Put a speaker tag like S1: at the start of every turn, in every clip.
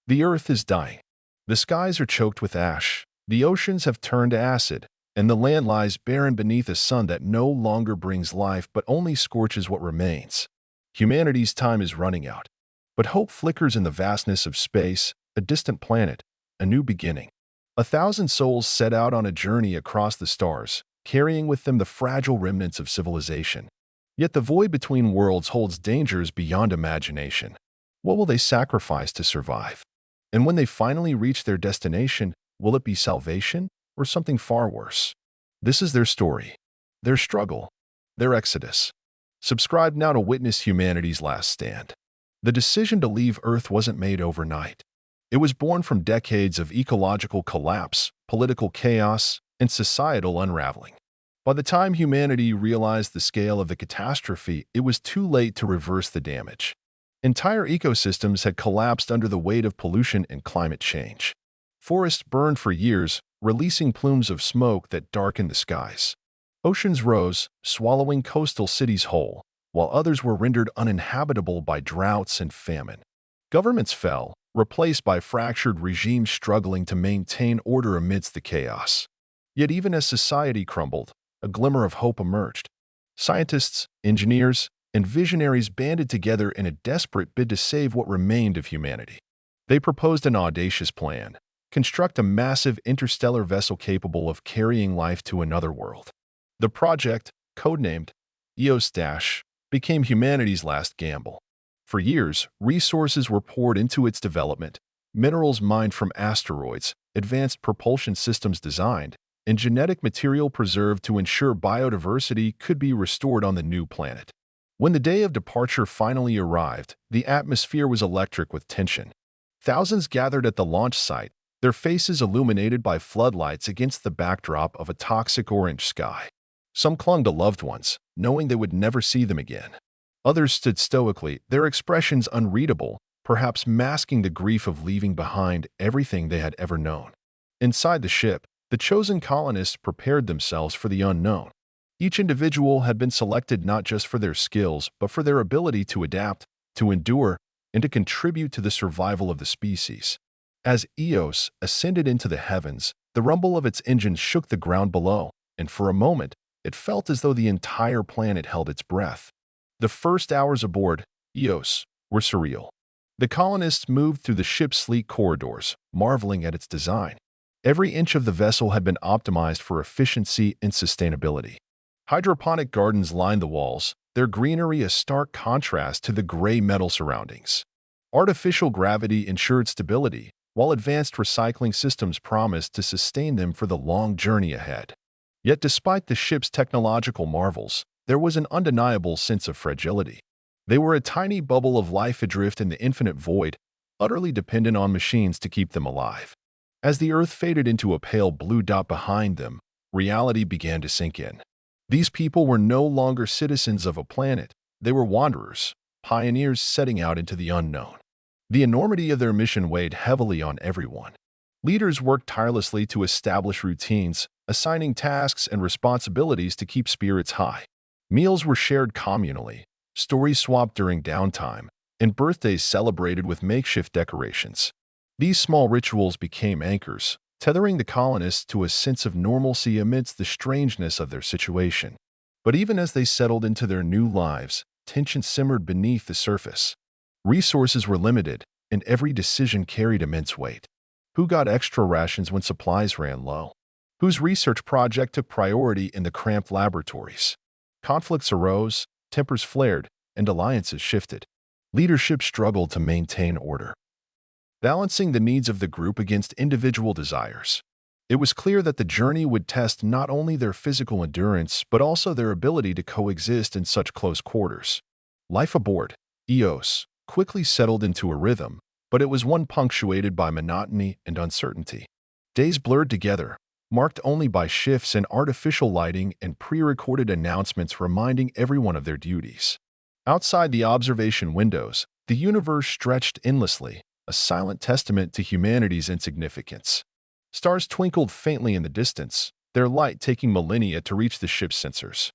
S1: The Earth is dying. The skies are choked with ash, the oceans have turned to acid, and the land lies barren beneath a sun that no longer brings life but only scorches what remains. Humanity's time is running out. But hope flickers in the vastness of space, a distant planet, a new beginning. 1,000 souls set out on a journey across the stars, carrying with them the fragile remnants of civilization. Yet the void between worlds holds dangers beyond imagination. What will they sacrifice to survive? And when they finally reach their destination, will it be salvation or something far worse? This is their story, their struggle, their exodus. Subscribe now to witness humanity's last stand. The decision to leave Earth wasn't made overnight. It was born from decades of ecological collapse, political chaos, and societal unraveling. By the time humanity realized the scale of the catastrophe, it was too late to reverse the damage. Entire ecosystems had collapsed under the weight of pollution and climate change. Forests burned for years, releasing plumes of smoke that darkened the skies. Oceans rose, swallowing coastal cities whole, while others were rendered uninhabitable by droughts and famine. Governments fell, replaced by fractured regimes struggling to maintain order amidst the chaos. Yet even as society crumbled, a glimmer of hope emerged. Scientists, engineers, and visionaries banded together in a desperate bid to save what remained of humanity. They proposed an audacious plan: construct a massive interstellar vessel capable of carrying life to another world. The project, codenamed EOS-, became humanity's last gamble. For years, resources were poured into its development, minerals mined from asteroids, advanced propulsion systems designed, and genetic material preserved to ensure biodiversity could be restored on the new planet. When the day of departure finally arrived, the atmosphere was electric with tension. Thousands gathered at the launch site, their faces illuminated by floodlights against the backdrop of a toxic orange sky. Some clung to loved ones, knowing they would never see them again. Others stood stoically, their expressions unreadable, perhaps masking the grief of leaving behind everything they had ever known. Inside the ship, the chosen colonists prepared themselves for the unknown. Each individual had been selected not just for their skills, but for their ability to adapt, to endure, and to contribute to the survival of the species. As EOS ascended into the heavens, the rumble of its engines shook the ground below, and for a moment, it felt as though the entire planet held its breath. The first hours aboard EOS were surreal. The colonists moved through the ship's sleek corridors, marveling at its design. Every inch of the vessel had been optimized for efficiency and sustainability. Hydroponic gardens lined the walls, their greenery a stark contrast to the gray metal surroundings. Artificial gravity ensured stability, while advanced recycling systems promised to sustain them for the long journey ahead. Yet despite the ship's technological marvels, there was an undeniable sense of fragility. They were a tiny bubble of life adrift in the infinite void, utterly dependent on machines to keep them alive. As the Earth faded into a pale blue dot behind them, reality began to sink in. These people were no longer citizens of a planet. They were wanderers, pioneers setting out into the unknown. The enormity of their mission weighed heavily on everyone. Leaders worked tirelessly to establish routines, assigning tasks and responsibilities to keep spirits high. Meals were shared communally, stories swapped during downtime, and birthdays celebrated with makeshift decorations. These small rituals became anchors, tethering the colonists to a sense of normalcy amidst the strangeness of their situation. But even as they settled into their new lives, tension simmered beneath the surface. Resources were limited, and every decision carried immense weight. Who got extra rations when supplies ran low? Whose research project took priority in the cramped laboratories? Conflicts arose, tempers flared, and alliances shifted. Leadership struggled to maintain order, balancing the needs of the group against individual desires. It was clear that the journey would test not only their physical endurance but also their ability to coexist in such close quarters. Life aboard EOS quickly settled into a rhythm, but it was one punctuated by monotony and uncertainty. Days blurred together, marked only by shifts in artificial lighting and pre-recorded announcements reminding everyone of their duties. Outside the observation windows, the universe stretched endlessly, a silent testament to humanity's insignificance. Stars twinkled faintly in the distance, their light taking millennia to reach the ship's sensors.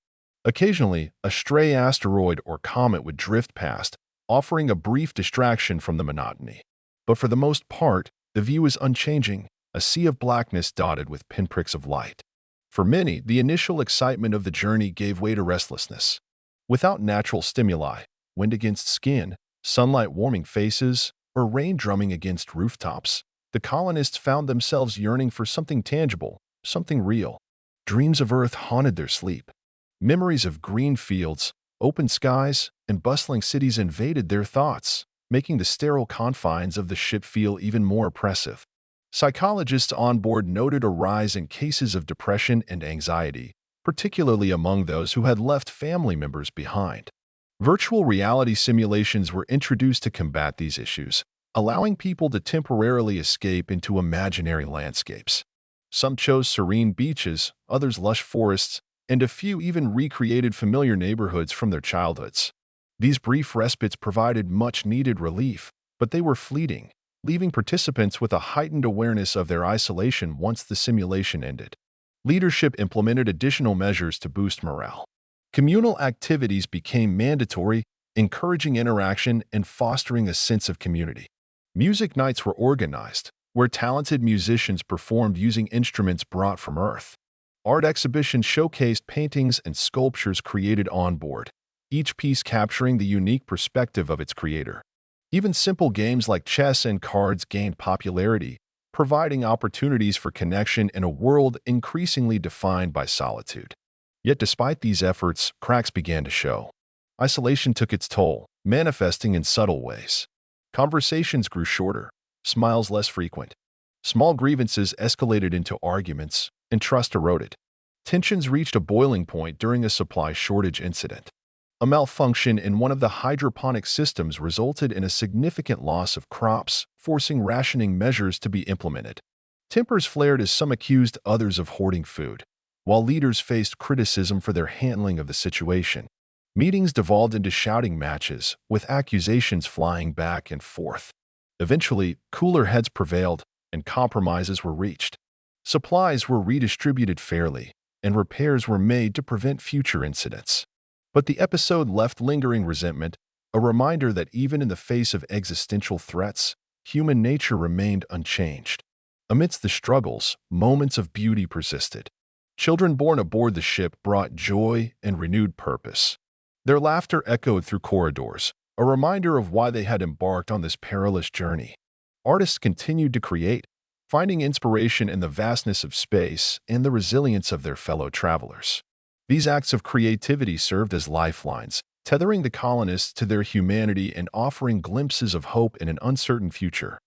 S1: Occasionally, a stray asteroid or comet would drift past, offering a brief distraction from the monotony. But for the most part, the view is unchanging, a sea of blackness dotted with pinpricks of light. For many, the initial excitement of the journey gave way to restlessness. Without natural stimuli, wind against skin, sunlight warming faces, or rain drumming against rooftops, the colonists found themselves yearning for something tangible, something real. Dreams of Earth haunted their sleep. Memories of green fields, open skies, and bustling cities invaded their thoughts, making the sterile confines of the ship feel even more oppressive. Psychologists on board noted a rise in cases of depression and anxiety, particularly among those who had left family members behind. Virtual reality simulations were introduced to combat these issues, allowing people to temporarily escape into imaginary landscapes. Some chose serene beaches, others lush forests, and a few even recreated familiar neighborhoods from their childhoods. These brief respites provided much-needed relief, but they were fleeting, leaving participants with a heightened awareness of their isolation once the simulation ended. Leadership implemented additional measures to boost morale. Communal activities became mandatory, encouraging interaction and fostering a sense of community. Music nights were organized, where talented musicians performed using instruments brought from Earth. Art exhibitions showcased paintings and sculptures created on board, each piece capturing the unique perspective of its creator. Even simple games like chess and cards gained popularity, providing opportunities for connection in a world increasingly defined by solitude. Yet despite these efforts, cracks began to show. Isolation took its toll, manifesting in subtle ways. Conversations grew shorter, smiles less frequent. Small grievances escalated into arguments, and trust eroded. Tensions reached a boiling point during a supply shortage incident. A malfunction in one of the hydroponic systems resulted in a significant loss of crops, forcing rationing measures to be implemented. Tempers flared as some accused others of hoarding food, while leaders faced criticism for their handling of the situation. Meetings devolved into shouting matches, with accusations flying back and forth. Eventually, cooler heads prevailed, and compromises were reached. Supplies were redistributed fairly, and repairs were made to prevent future incidents. But the episode left lingering resentment, a reminder that even in the face of existential threats, human nature remained unchanged. Amidst the struggles, moments of beauty persisted. Children born aboard the ship brought joy and renewed purpose. Their laughter echoed through corridors, a reminder of why they had embarked on this perilous journey. Artists continued to create, finding inspiration in the vastness of space and the resilience of their fellow travelers. These acts of creativity served as lifelines, tethering the colonists to their humanity and offering glimpses of hope in an uncertain future.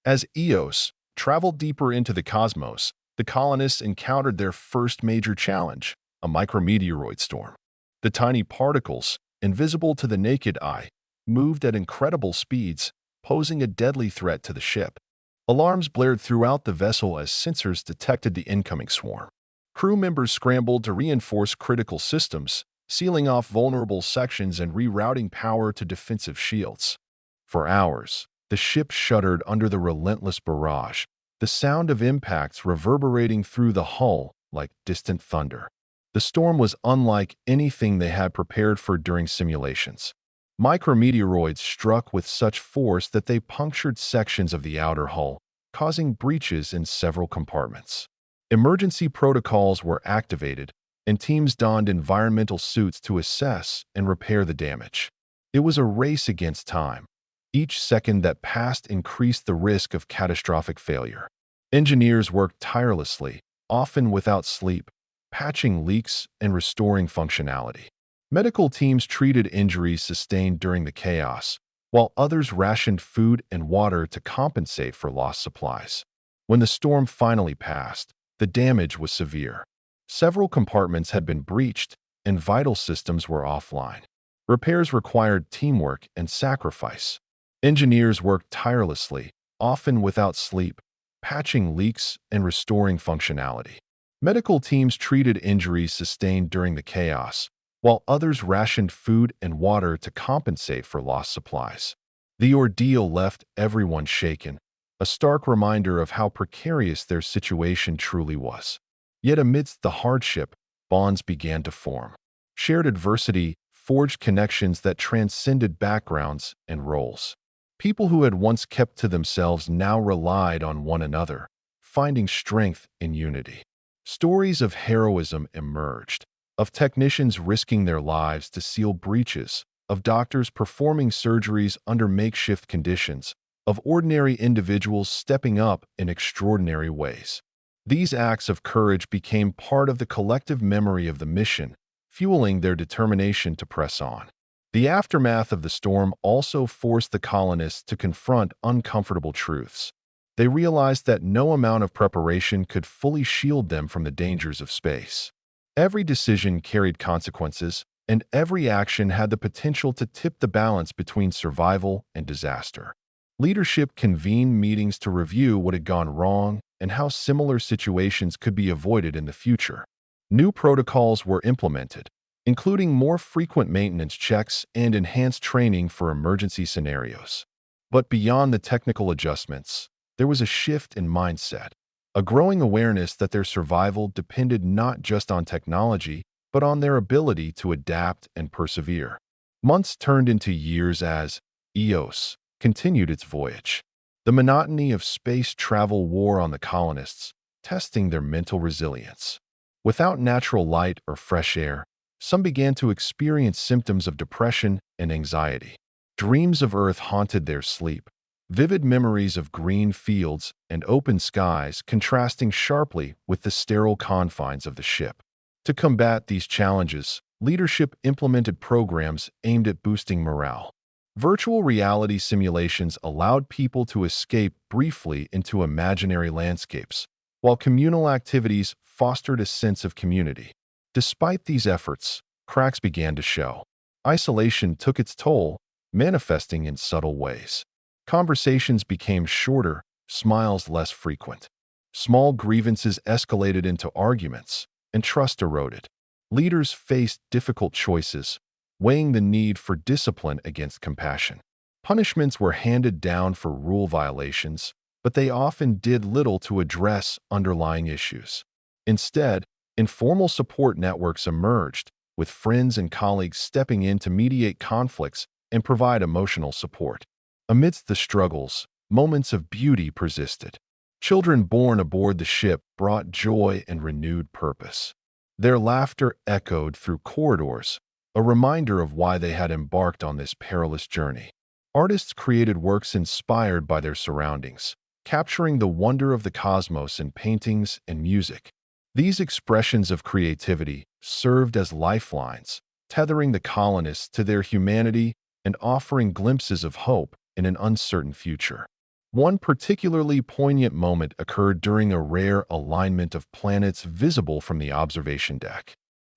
S1: As Eos traveled deeper into the cosmos, the colonists encountered their first major challenge, a micrometeoroid storm. The tiny particles, invisible to the naked eye, moved at incredible speeds, posing a deadly threat to the ship. Alarms blared throughout the vessel as sensors detected the incoming swarm. Crew members scrambled to reinforce critical systems, sealing off vulnerable sections and rerouting power to defensive shields. For hours, the ship shuddered under the relentless barrage, the sound of impacts reverberating through the hull like distant thunder. The storm was unlike anything they had prepared for during simulations. Micrometeoroids struck with such force that they punctured sections of the outer hull, causing breaches in several compartments. Emergency protocols were activated, and teams donned environmental suits to assess and repair the damage. It was a race against time. Each second that passed increased the risk of catastrophic failure. Engineers worked tirelessly, often without sleep, patching leaks and restoring functionality. Medical teams treated injuries sustained during the chaos, while others rationed food and water to compensate for lost supplies. When the storm finally passed, the damage was severe. Several compartments had been breached, and vital systems were offline. Repairs required teamwork and sacrifice. Engineers worked tirelessly, often without sleep, patching leaks and restoring functionality. Medical teams treated injuries sustained during the chaos, while others rationed food and water to compensate for lost supplies. The ordeal left everyone shaken, a stark reminder of how precarious their situation truly was. Yet amidst the hardship, bonds began to form. Shared adversity forged connections that transcended backgrounds and roles. People who had once kept to themselves now relied on one another, finding strength in unity. Stories of heroism emerged, of technicians risking their lives to seal breaches, of doctors performing surgeries under makeshift conditions, of ordinary individuals stepping up in extraordinary ways. These acts of courage became part of the collective memory of the mission, fueling their determination to press on. The aftermath of the storm also forced the colonists to confront uncomfortable truths. They realized that no amount of preparation could fully shield them from the dangers of space. Every decision carried consequences, and every action had the potential to tip the balance between survival and disaster. Leadership convened meetings to review what had gone wrong and how similar situations could be avoided in the future. New protocols were implemented, including more frequent maintenance checks and enhanced training for emergency scenarios. But beyond the technical adjustments, there was a shift in mindset, a growing awareness that their survival depended not just on technology, but on their ability to adapt and persevere. Months turned into years as EOS continued its voyage. The monotony of space travel wore on the colonists, testing their mental resilience. Without natural light or fresh air, some began to experience symptoms of depression and anxiety. Dreams of Earth haunted their sleep, vivid memories of green fields and open skies contrasting sharply with the sterile confines of the ship. To combat these challenges, leadership implemented programs aimed at boosting morale. Virtual reality simulations allowed people to escape briefly into imaginary landscapes, while communal activities fostered a sense of community. Despite these efforts, cracks began to show. Isolation took its toll, manifesting in subtle ways. Conversations became shorter, smiles less frequent. Small grievances escalated into arguments, and trust eroded. Leaders faced difficult choices, weighing the need for discipline against compassion. Punishments were handed down for rule violations, but they often did little to address underlying issues. Instead, informal support networks emerged, with friends and colleagues stepping in to mediate conflicts and provide emotional support. Amidst the struggles, moments of beauty persisted. Children born aboard the ship brought joy and renewed purpose. Their laughter echoed through corridors, a reminder of why they had embarked on this perilous journey. Artists created works inspired by their surroundings, capturing the wonder of the cosmos in paintings and music. These expressions of creativity served as lifelines, tethering the colonists to their humanity and offering glimpses of hope in an uncertain future. One particularly poignant moment occurred during a rare alignment of planets visible from the observation deck.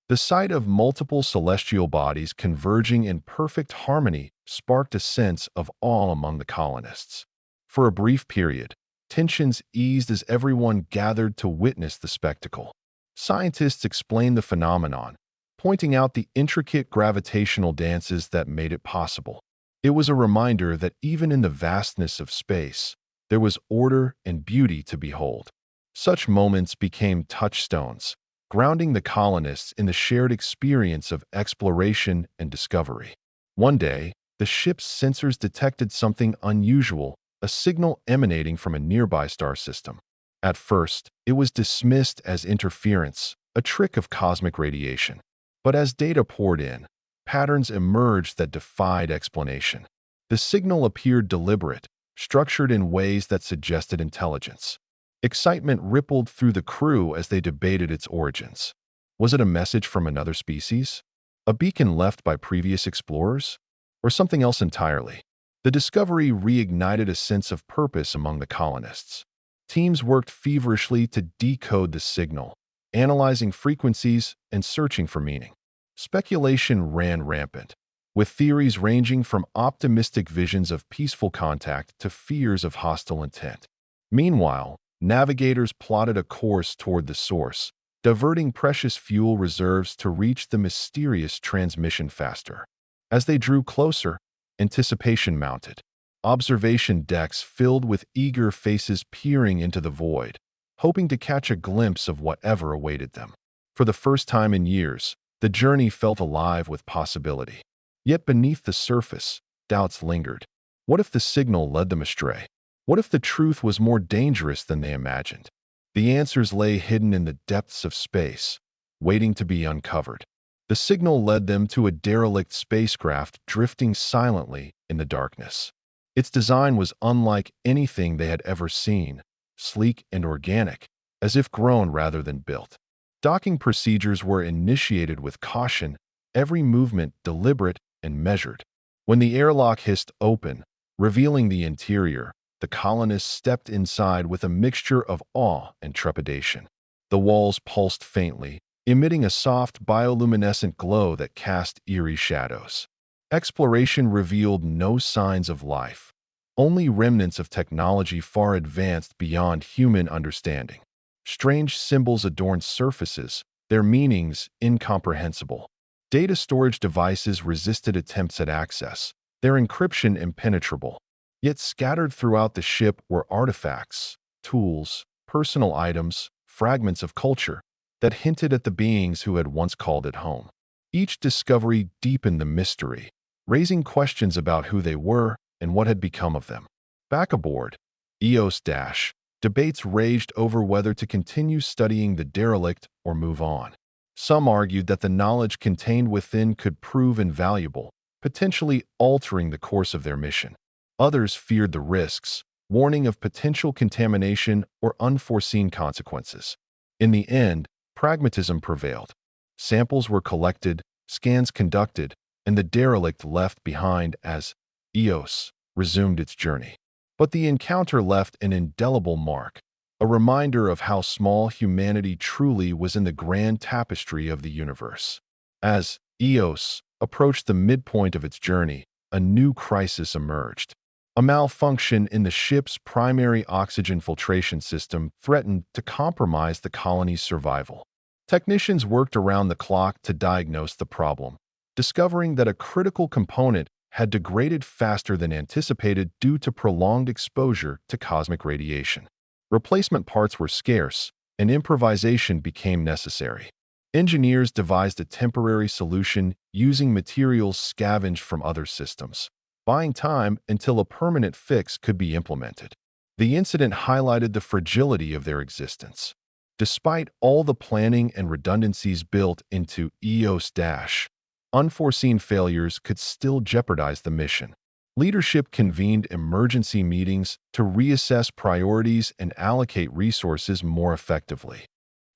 S1: The sight of multiple celestial bodies converging in perfect harmony sparked a sense of awe among the colonists. For a brief period, tensions eased as everyone gathered to witness the spectacle. Scientists explained the phenomenon, pointing out the intricate gravitational dances that made it possible. It was a reminder that even in the vastness of space, there was order and beauty to behold. Such moments became touchstones, grounding the colonists in the shared experience of exploration and discovery. One day, the ship's sensors detected something unusual, a signal emanating from a nearby star system. At first, it was dismissed as interference, a trick of cosmic radiation. But as data poured in, patterns emerged that defied explanation. The signal appeared deliberate, structured in ways that suggested intelligence. Excitement rippled through the crew as they debated its origins. Was it a message from another species? A beacon left by previous explorers? Or something else entirely? The discovery reignited a sense of purpose among the colonists. Teams worked feverishly to decode the signal, analyzing frequencies and searching for meaning. Speculation ran rampant, with theories ranging from optimistic visions of peaceful contact to fears of hostile intent. Meanwhile, navigators plotted a course toward the source, diverting precious fuel reserves to reach the mysterious transmission faster. As they drew closer, anticipation mounted. Observation decks filled with eager faces peering into the void, hoping to catch a glimpse of whatever awaited them. For the first time in years, the journey felt alive with possibility. Yet beneath the surface, doubts lingered. What if the signal led them astray? What if the truth was more dangerous than they imagined? The answers lay hidden in the depths of space, waiting to be uncovered. The signal led them to a derelict spacecraft drifting silently in the darkness. Its design was unlike anything they had ever seen, sleek and organic, as if grown rather than built. Docking procedures were initiated with caution, every movement deliberate and measured. When the airlock hissed open, revealing the interior, the colonists stepped inside with a mixture of awe and trepidation. The walls pulsed faintly, emitting a soft bioluminescent glow that cast eerie shadows. Exploration revealed no signs of life, only remnants of technology far advanced beyond human understanding. Strange symbols adorned surfaces, their meanings incomprehensible. Data storage devices resisted attempts at access, their encryption impenetrable. Yet scattered throughout the ship were artifacts, tools, personal items, fragments of culture that hinted at the beings who had once called it home. Each discovery deepened the mystery, raising questions about who they were and what had become of them. Back aboard, EOS Dash, debates raged over whether to continue studying the derelict or move on. Some argued that the knowledge contained within could prove invaluable, potentially altering the course of their mission. Others feared the risks, warning of potential contamination or unforeseen consequences. In the end, pragmatism prevailed. Samples were collected, scans conducted, and the derelict left behind as EOS resumed its journey. But the encounter left an indelible mark, a reminder of how small humanity truly was in the grand tapestry of the universe. As EOS approached the midpoint of its journey, a new crisis emerged. A malfunction in the ship's primary oxygen filtration system threatened to compromise the colony's survival. Technicians worked around the clock to diagnose the problem, discovering that a critical component had degraded faster than anticipated due to prolonged exposure to cosmic radiation. Replacement parts were scarce, and improvisation became necessary. Engineers devised a temporary solution using materials scavenged from other systems, buying time until a permanent fix could be implemented. The incident highlighted the fragility of their existence. Despite all the planning and redundancies built into EOS Dash, unforeseen failures could still jeopardize the mission. Leadership convened emergency meetings to reassess priorities and allocate resources more effectively.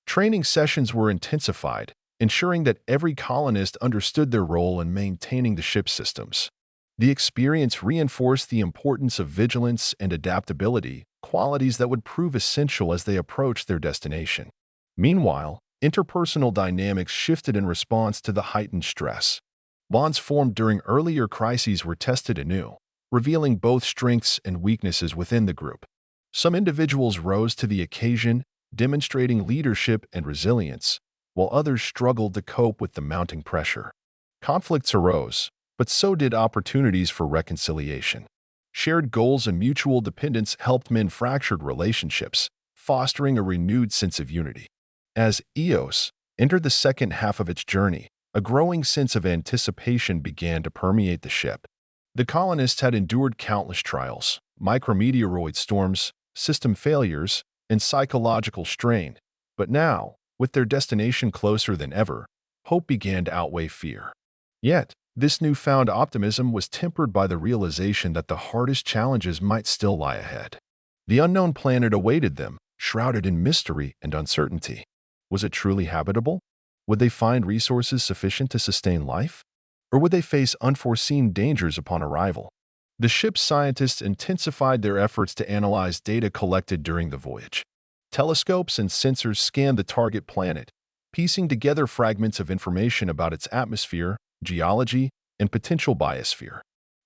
S1: Training sessions were intensified, ensuring that every colonist understood their role in maintaining the ship's systems. The experience reinforced the importance of vigilance and adaptability, qualities that would prove essential as they approached their destination. Meanwhile, interpersonal dynamics shifted in response to the heightened stress. Bonds formed during earlier crises were tested anew, revealing both strengths and weaknesses within the group. Some individuals rose to the occasion, demonstrating leadership and resilience, while others struggled to cope with the mounting pressure. Conflicts arose, but so did opportunities for reconciliation. Shared goals and mutual dependence helped mend fractured relationships, fostering a renewed sense of unity. As EOS entered the second half of its journey, a growing sense of anticipation began to permeate the ship. The colonists had endured countless trials, micrometeoroid storms, system failures, and psychological strain, but now, with their destination closer than ever, hope began to outweigh fear. Yet, this newfound optimism was tempered by the realization that the hardest challenges might still lie ahead. The unknown planet awaited them, shrouded in mystery and uncertainty. Was it truly habitable? Would they find resources sufficient to sustain life? Or would they face unforeseen dangers upon arrival? The ship's scientists intensified their efforts to analyze data collected during the voyage. Telescopes and sensors scanned the target planet, piecing together fragments of information about its atmosphere, geology, and potential biosphere.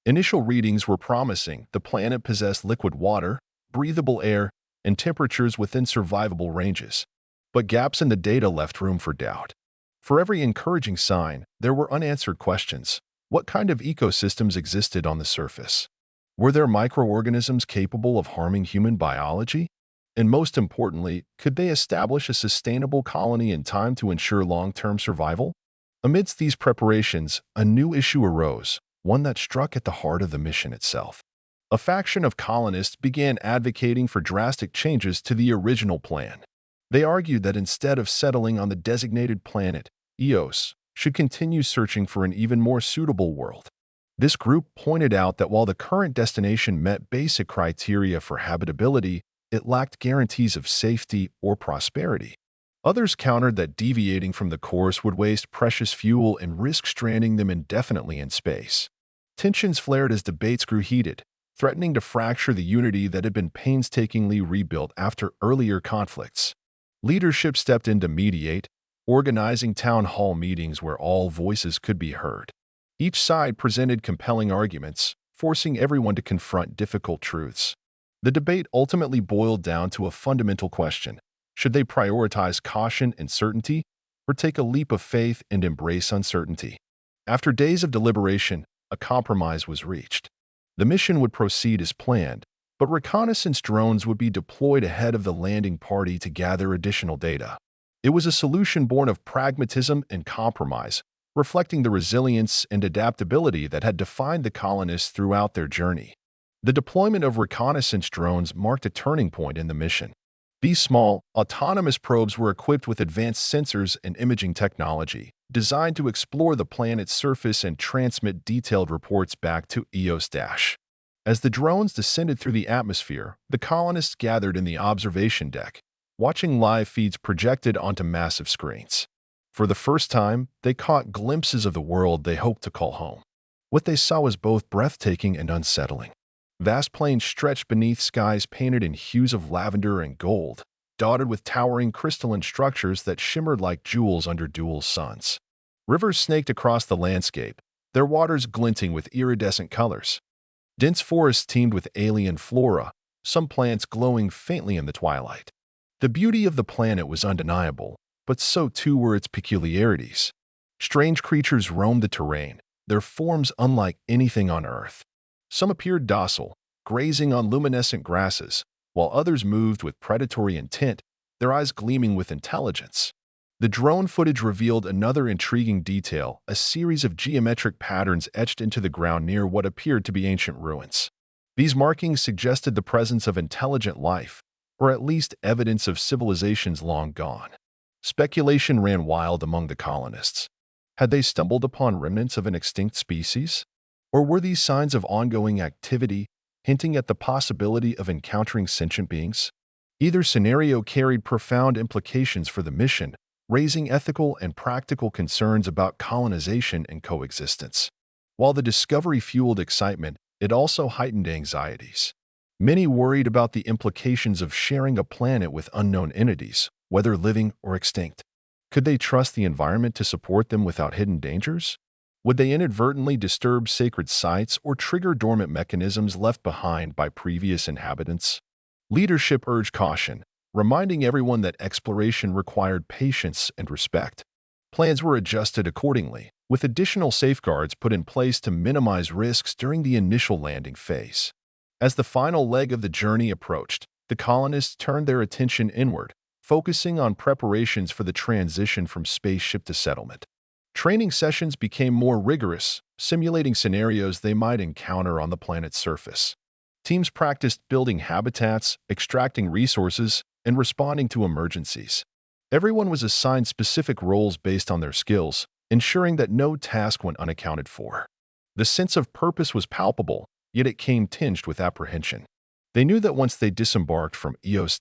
S1: Initial readings were promising. The planet possessed liquid water, breathable air, and temperatures within survivable ranges. But gaps in the data left room for doubt. For every encouraging sign, there were unanswered questions. What kind of ecosystems existed on the surface? Were there microorganisms capable of harming human biology? And most importantly, could they establish a sustainable colony in time to ensure long-term survival? Amidst these preparations, a new issue arose, one that struck at the heart of the mission itself. A faction of colonists began advocating for drastic changes to the original plan. They argued that instead of settling on the designated planet, Eos should continue searching for an even more suitable world. This group pointed out that while the current destination met basic criteria for habitability, it lacked guarantees of safety or prosperity. Others countered that deviating from the course would waste precious fuel and risk stranding them indefinitely in space. Tensions flared as debates grew heated, threatening to fracture the unity that had been painstakingly rebuilt after earlier conflicts. Leadership stepped in to mediate, organizing town hall meetings where all voices could be heard. Each side presented compelling arguments, forcing everyone to confront difficult truths. The debate ultimately boiled down to a fundamental question: should they prioritize caution and certainty, or take a leap of faith and embrace uncertainty? After days of deliberation, a compromise was reached. The mission would proceed as planned, but reconnaissance drones would be deployed ahead of the landing party to gather additional data. It was a solution born of pragmatism and compromise, reflecting the resilience and adaptability that had defined the colonists throughout their journey. The deployment of reconnaissance drones marked a turning point in the mission. These small, autonomous probes were equipped with advanced sensors and imaging technology, designed to explore the planet's surface and transmit detailed reports back to Eos. As the drones descended through the atmosphere, the colonists gathered in the observation deck, watching live feeds projected onto massive screens. For the first time, they caught glimpses of the world they hoped to call home. What they saw was both breathtaking and unsettling. Vast plains stretched beneath skies painted in hues of lavender and gold, dotted with towering crystalline structures that shimmered like jewels under dual suns. Rivers snaked across the landscape, their waters glinting with iridescent colors. Dense forests teemed with alien flora, some plants glowing faintly in the twilight. The beauty of the planet was undeniable, but so too were its peculiarities. Strange creatures roamed the terrain, their forms unlike anything on Earth. Some appeared docile, grazing on luminescent grasses, while others moved with predatory intent, their eyes gleaming with intelligence. The drone footage revealed another intriguing detail: a series of geometric patterns etched into the ground near what appeared to be ancient ruins. These markings suggested the presence of intelligent life, or at least evidence of civilizations long gone. Speculation ran wild among the colonists. Had they stumbled upon remnants of an extinct species? Or were these signs of ongoing activity, hinting at the possibility of encountering sentient beings? Either scenario carried profound implications for the mission, raising ethical and practical concerns about colonization and coexistence. While the discovery fueled excitement, it also heightened anxieties. Many worried about the implications of sharing a planet with unknown entities, whether living or extinct. Could they trust the environment to support them without hidden dangers? Would they inadvertently disturb sacred sites or trigger dormant mechanisms left behind by previous inhabitants? Leadership urged caution, reminding everyone that exploration required patience and respect. Plans were adjusted accordingly, with additional safeguards put in place to minimize risks during the initial landing phase. As the final leg of the journey approached, the colonists turned their attention inward, focusing on preparations for the transition from spaceship to settlement. Training sessions became more rigorous, simulating scenarios they might encounter on the planet's surface. Teams practiced building habitats, extracting resources, and responding to emergencies. Everyone was assigned specific roles based on their skills, ensuring that no task went unaccounted for. The sense of purpose was palpable, yet it came tinged with apprehension. They knew that once they disembarked from Eos,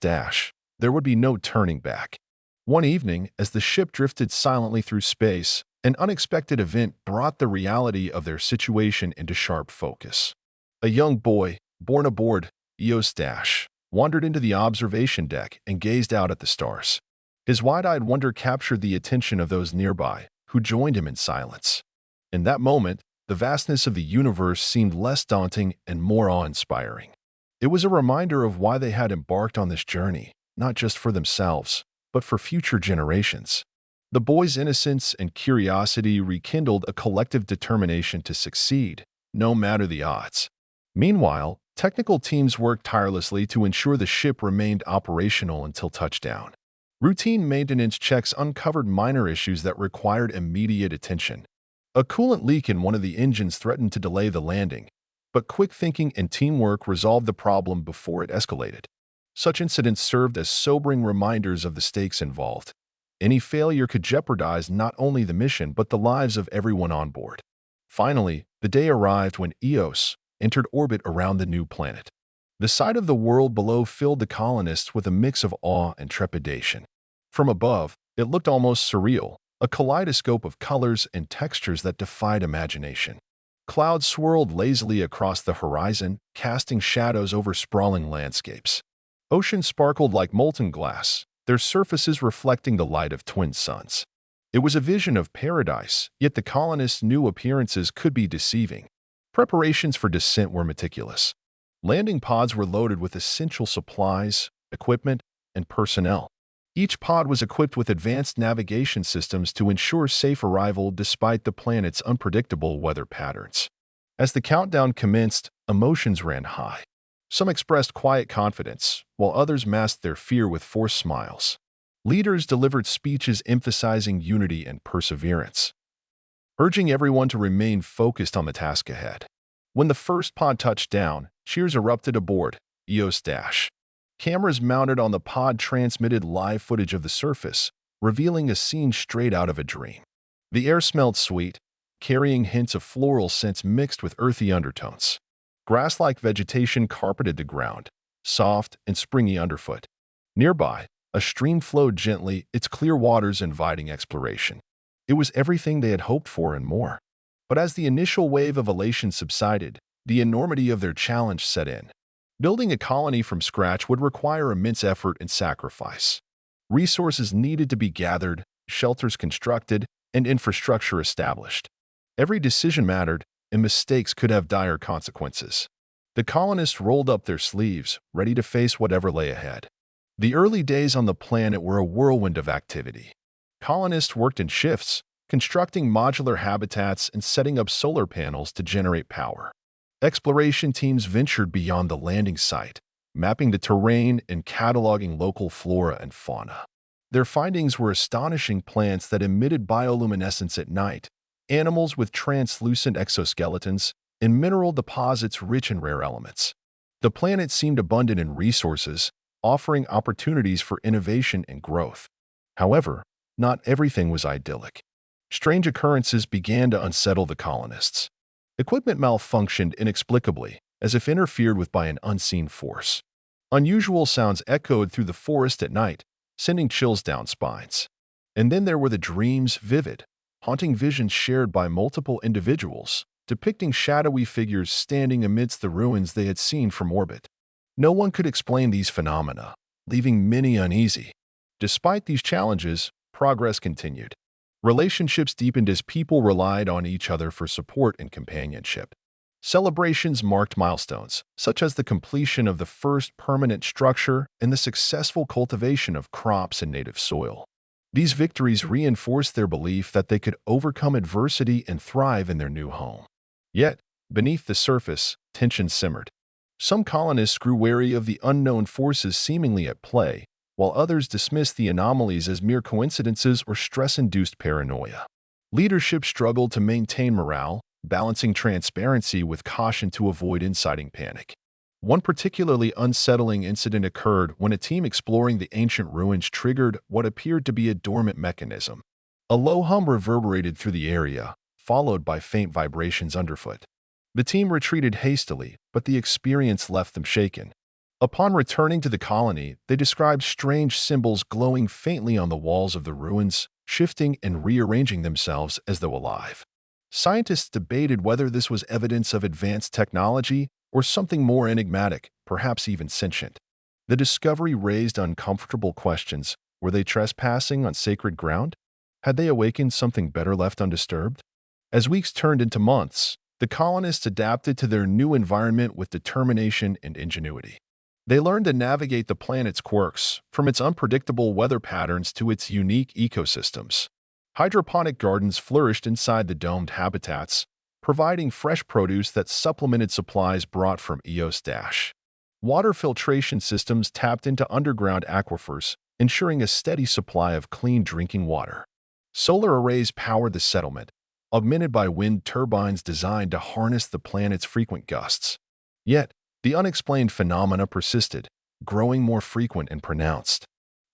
S1: there would be no turning back. One evening, as the ship drifted silently through space, an unexpected event brought the reality of their situation into sharp focus. A young boy, born aboard Eos, wandered into the observation deck and gazed out at the stars. His wide-eyed wonder captured the attention of those nearby, who joined him in silence. In that moment, the vastness of the universe seemed less daunting and more awe-inspiring. It was a reminder of why they had embarked on this journey, not just for themselves, but for future generations. The boy's innocence and curiosity rekindled a collective determination to succeed, no matter the odds. Meanwhile, technical teams worked tirelessly to ensure the ship remained operational until touchdown. Routine maintenance checks uncovered minor issues that required immediate attention. A coolant leak in one of the engines threatened to delay the landing, but quick thinking and teamwork resolved the problem before it escalated. Such incidents served as sobering reminders of the stakes involved. Any failure could jeopardize not only the mission but the lives of everyone on board. Finally, the day arrived when Eos entered orbit around the new planet. The sight of the world below filled the colonists with a mix of awe and trepidation. From above, it looked almost surreal, a kaleidoscope of colors and textures that defied imagination. Clouds swirled lazily across the horizon, casting shadows over sprawling landscapes. Oceans sparkled like molten glass, their surfaces reflecting the light of twin suns. It was a vision of paradise, yet the colonists' new appearances could be deceiving. Preparations for descent were meticulous. Landing pods were loaded with essential supplies, equipment, and personnel. Each pod was equipped with advanced navigation systems to ensure safe arrival despite the planet's unpredictable weather patterns. As the countdown commenced, emotions ran high. Some expressed quiet confidence, while others masked their fear with forced smiles. Leaders delivered speeches emphasizing unity and perseverance, urging everyone to remain focused on the task ahead. When the first pod touched down, cheers erupted aboard Eos Dash. Cameras mounted on the pod transmitted live footage of the surface, revealing a scene straight out of a dream. The air smelled sweet, carrying hints of floral scents mixed with earthy undertones. Grass-like vegetation carpeted the ground, soft and springy underfoot. Nearby, a stream flowed gently, its clear waters inviting exploration. It was everything they had hoped for and more. But as the initial wave of elation subsided, the enormity of their challenge set in. Building a colony from scratch would require immense effort and sacrifice. Resources needed to be gathered, shelters constructed, and infrastructure established. Every decision mattered, and mistakes could have dire consequences. The colonists rolled up their sleeves, ready to face whatever lay ahead. The early days on the planet were a whirlwind of activity. Colonists worked in shifts, constructing modular habitats and setting up solar panels to generate power. Exploration teams ventured beyond the landing site, mapping the terrain and cataloging local flora and fauna. Their findings were astonishing: plants that emitted bioluminescence at night, animals with translucent exoskeletons, and mineral deposits rich in rare elements. The planet seemed abundant in resources, offering opportunities for innovation and growth. However, not everything was idyllic. Strange occurrences began to unsettle the colonists. Equipment malfunctioned inexplicably, as if interfered with by an unseen force. Unusual sounds echoed through the forest at night, sending chills down spines. And then there were the dreams, vivid, haunting visions shared by multiple individuals, depicting shadowy figures standing amidst the ruins they had seen from orbit. No one could explain these phenomena, leaving many uneasy. Despite these challenges, progress continued. Relationships deepened as people relied on each other for support and companionship. Celebrations marked milestones, such as the completion of the first permanent structure and the successful cultivation of crops and native soil. These victories reinforced their belief that they could overcome adversity and thrive in their new home. Yet, beneath the surface, tension simmered. Some colonists grew wary of the unknown forces seemingly at play, while others dismissed the anomalies as mere coincidences or stress-induced paranoia. Leadership struggled to maintain morale, balancing transparency with caution to avoid inciting panic. One particularly unsettling incident occurred when a team exploring the ancient ruins triggered what appeared to be a dormant mechanism. A low hum reverberated through the area, followed by faint vibrations underfoot. The team retreated hastily, but the experience left them shaken. Upon returning to the colony, they described strange symbols glowing faintly on the walls of the ruins, shifting and rearranging themselves as though alive. Scientists debated whether this was evidence of advanced technology or something more enigmatic, perhaps even sentient. The discovery raised uncomfortable questions. Were they trespassing on sacred ground? Had they awakened something better left undisturbed? As weeks turned into months, the colonists adapted to their new environment with determination and ingenuity. They learned to navigate the planet's quirks, from its unpredictable weather patterns to its unique ecosystems. Hydroponic gardens flourished inside the domed habitats, providing fresh produce that supplemented supplies brought from Eos Dash. Water filtration systems tapped into underground aquifers, ensuring a steady supply of clean drinking water. Solar arrays powered the settlement, augmented by wind turbines designed to harness the planet's frequent gusts. Yet, the unexplained phenomena persisted, growing more frequent and pronounced.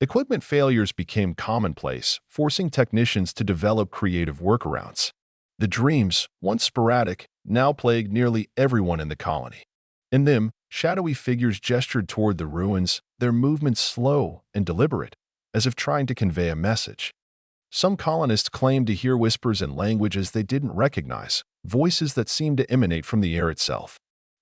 S1: Equipment failures became commonplace, forcing technicians to develop creative workarounds. The dreams, once sporadic, now plagued nearly everyone in the colony. In them, shadowy figures gestured toward the ruins, their movements slow and deliberate, as if trying to convey a message. Some colonists claimed to hear whispers in languages they didn't recognize, voices that seemed to emanate from the air itself.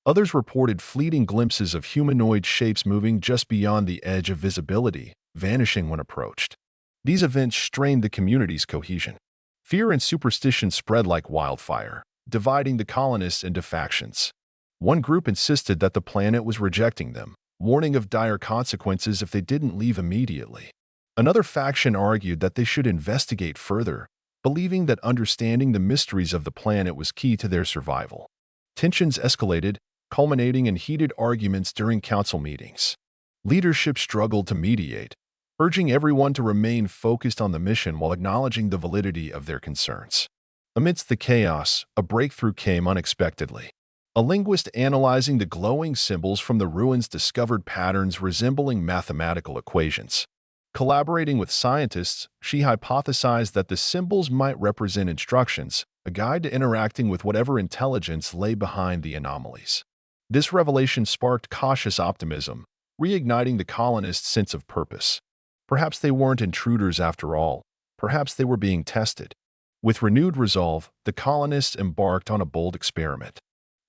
S1: Others reported fleeting glimpses of humanoid shapes moving just beyond the edge of visibility, vanishing when approached. These events strained the community's cohesion. Fear and superstition spread like wildfire, dividing the colonists into factions. One group insisted that the planet was rejecting them, warning of dire consequences if they didn't leave immediately. Another faction argued that they should investigate further, believing that understanding the mysteries of the planet was key to their survival. Tensions escalated, culminating in heated arguments during council meetings. Leadership struggled to mediate, urging everyone to remain focused on the mission while acknowledging the validity of their concerns. Amidst the chaos, a breakthrough came unexpectedly. A linguist analyzing the glowing symbols from the ruins discovered patterns resembling mathematical equations. Collaborating with scientists, she hypothesized that the symbols might represent instructions, a guide to interacting with whatever intelligence lay behind the anomalies. This revelation sparked cautious optimism, reigniting the colonists' sense of purpose. Perhaps they weren't intruders after all. Perhaps they were being tested. With renewed resolve, the colonists embarked on a bold experiment.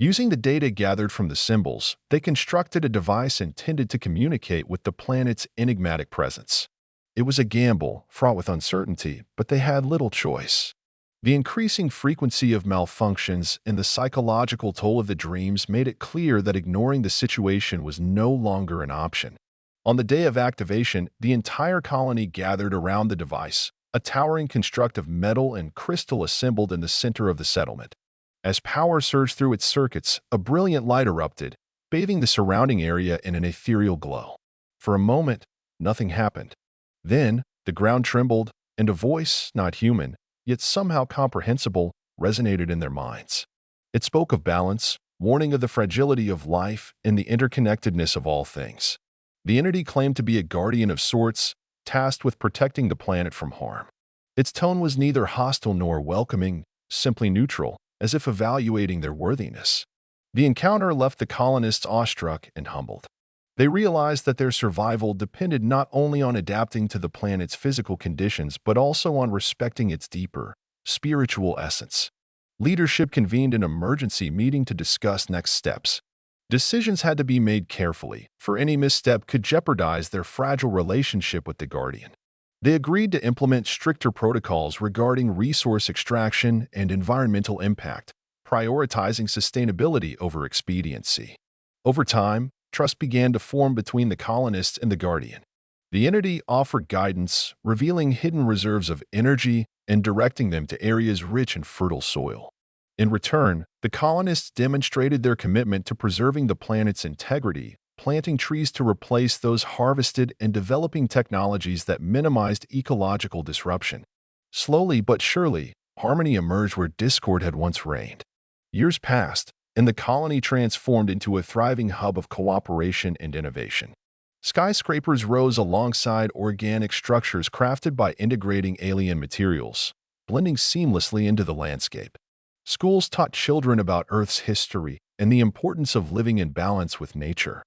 S1: Using the data gathered from the symbols, they constructed a device intended to communicate with the planet's enigmatic presence. It was a gamble, fraught with uncertainty, but they had little choice. The increasing frequency of malfunctions and the psychological toll of the dreams made it clear that ignoring the situation was no longer an option. On the day of activation, the entire colony gathered around the device, a towering construct of metal and crystal assembled in the center of the settlement. As power surged through its circuits, a brilliant light erupted, bathing the surrounding area in an ethereal glow. For a moment, nothing happened. Then, the ground trembled, and a voice, not human, yet somehow comprehensible, resonated in their minds. It spoke of balance, warning of the fragility of life and the interconnectedness of all things. The entity claimed to be a guardian of sorts, tasked with protecting the planet from harm. Its tone was neither hostile nor welcoming, simply neutral, as if evaluating their worthiness. The encounter left the colonists awestruck and humbled. They realized that their survival depended not only on adapting to the planet's physical conditions but also on respecting its deeper, spiritual essence. Leadership convened an emergency meeting to discuss next steps. Decisions had to be made carefully, for any misstep could jeopardize their fragile relationship with the Guardian. They agreed to implement stricter protocols regarding resource extraction and environmental impact, prioritizing sustainability over expediency. Over time, trust began to form between the colonists and the Guardian. The entity offered guidance, revealing hidden reserves of energy and directing them to areas rich in fertile soil. In return, the colonists demonstrated their commitment to preserving the planet's integrity, planting trees to replace those harvested and developing technologies that minimized ecological disruption. Slowly but surely, harmony emerged where discord had once reigned. Years passed, and the colony transformed into a thriving hub of cooperation and innovation. Skyscrapers rose alongside organic structures crafted by integrating alien materials, blending seamlessly into the landscape. Schools taught children about Earth's history and the importance of living in balance with nature.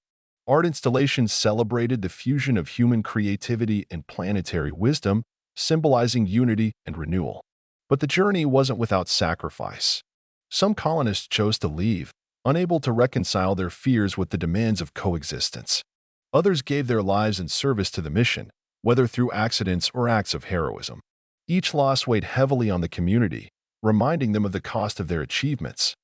S1: Art installations celebrated the fusion of human creativity and planetary wisdom, symbolizing unity and renewal. But the journey wasn't without sacrifice. Some colonists chose to leave, unable to reconcile their fears with the demands of coexistence. Others gave their lives in service to the mission, whether through accidents or acts of heroism. Each loss weighed heavily on the community, reminding them of the cost of their achievements.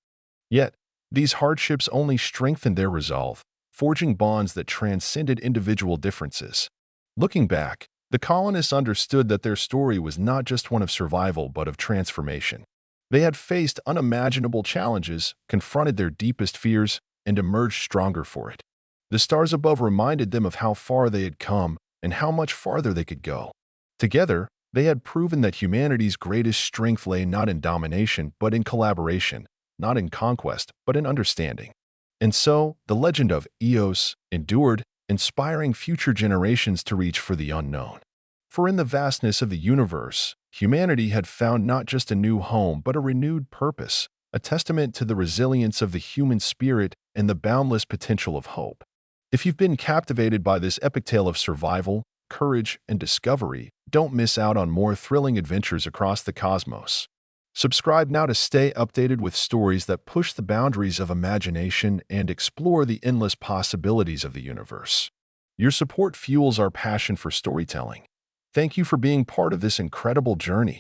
S1: Yet, these hardships only strengthened their resolve, forging bonds that transcended individual differences. Looking back, the colonists understood that their story was not just one of survival but of transformation. They had faced unimaginable challenges, confronted their deepest fears, and emerged stronger for it. The stars above reminded them of how far they had come and how much farther they could go. Together, They had proven that humanity's greatest strength lay not in domination, but in collaboration, not in conquest, but in understanding. And so, the legend of Eos endured, inspiring future generations to reach for the unknown. For in the vastness of the universe, humanity had found not just a new home, but a renewed purpose, a testament to the resilience of the human spirit and the boundless potential of hope. If you've been captivated by this epic tale of survival, courage, and discovery, don't miss out on more thrilling adventures across the cosmos. Subscribe now to stay updated with stories that push the boundaries of imagination and explore the endless possibilities of the universe. Your support fuels our passion for storytelling. Thank you for being part of this incredible journey.